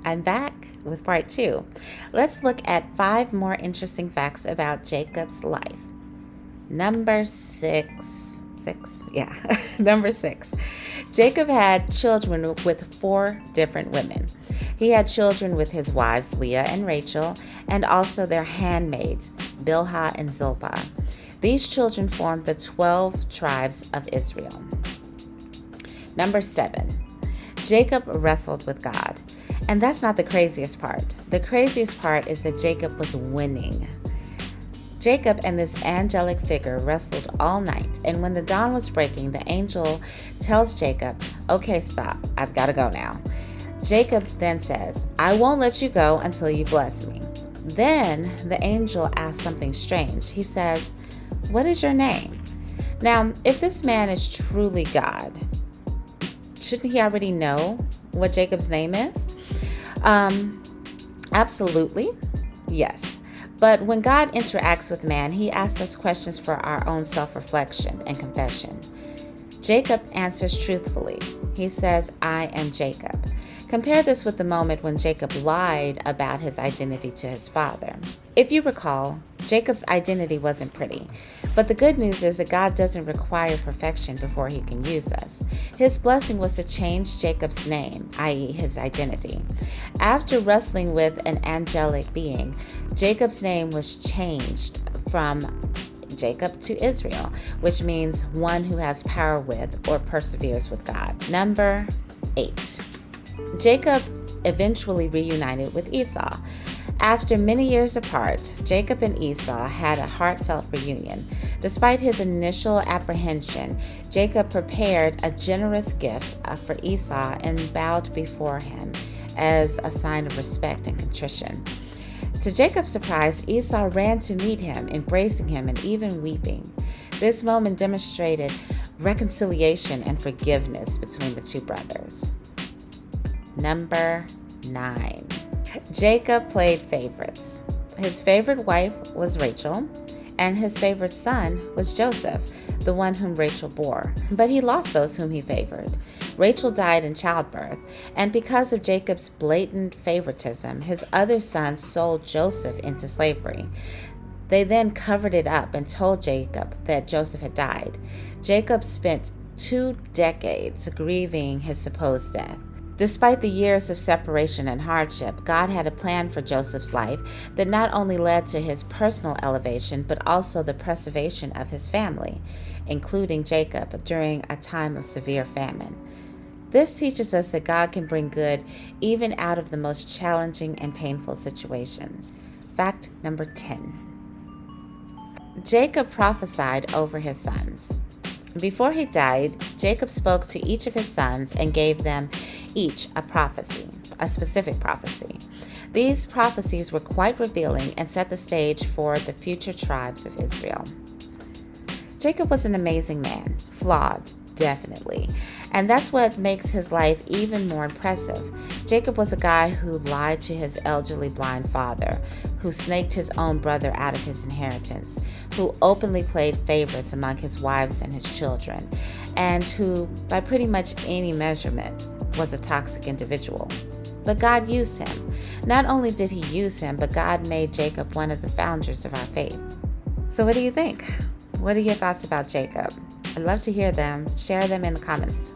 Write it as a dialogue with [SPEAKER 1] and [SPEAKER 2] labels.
[SPEAKER 1] I'm back with part two. Let's look at 5 more interesting facts about Jacob's life. Number six. Six? Yeah. Number 6. Jacob had children with 4 different women. He had children with his wives Leah and Rachel, and also their handmaids, Bilhah and Zilpah. These children formed the 12 tribes of Israel. Number 7. Jacob wrestled with God. And that's not the craziest part. The craziest part is that Jacob was winning. Jacob and this angelic figure wrestled all night, and when the dawn was breaking, the angel tells Jacob, "Okay, stop. I've got to go now." Jacob then says, "I won't let you go until you bless me." Then the angel asks something strange. He says, "What is your name?" Now, if this man is truly God, shouldn't he already know what Jacob's name is? Absolutely, yes. But when God interacts with man, he asks us questions for our own self-reflection and confession. Jacob answers truthfully. He says, "I am Jacob." Compare this with the moment when Jacob lied about his identity to his father. If you recall, Jacob's identity wasn't pretty. But the good news is that God doesn't require perfection before he can use us. His blessing was to change Jacob's name, i.e., his identity. After wrestling with an angelic being, Jacob's name was changed from Jacob to Israel, which means one who has power with or perseveres with God. Number 8. Jacob eventually reunited with Esau. After many years apart, Jacob and Esau had a heartfelt reunion. Despite his initial apprehension, Jacob prepared a generous gift for Esau and bowed before him as a sign of respect and contrition. To Jacob's surprise, Esau ran to meet him, embracing him and even weeping. This moment demonstrated reconciliation and forgiveness between the two brothers. Number 9. Jacob played favorites. His favorite wife was Rachel, and his favorite son was Joseph, the one whom Rachel bore. But he lost those whom he favored. Rachel died in childbirth, and because of Jacob's blatant favoritism, his other sons sold Joseph into slavery. They then covered it up and told Jacob that Joseph had died. Jacob spent 2 decades grieving his supposed death. Despite the years of separation and hardship, God had a plan for Joseph's life that not only led to his personal elevation, but also the preservation of his family, including Jacob, during a time of severe famine. This teaches us that God can bring good even out of the most challenging and painful situations. Fact number 10. Jacob prophesied over his sons. Before he died, Jacob spoke to each of his sons and gave them each a prophecy, a specific prophecy. These prophecies were quite revealing and set the stage for the future tribes of Israel. Jacob was an amazing man, flawed, definitely. And that's what makes his life even more impressive. Jacob was a guy who lied to his elderly blind father, who snaked his own brother out of his inheritance, who openly played favorites among his wives and his children, and who, by pretty much any measurement, was a toxic individual. But God used him. Not only did he use him, but God made Jacob one of the founders of our faith. So what do you think? What are your thoughts about Jacob? I'd love to hear them. Share them in the comments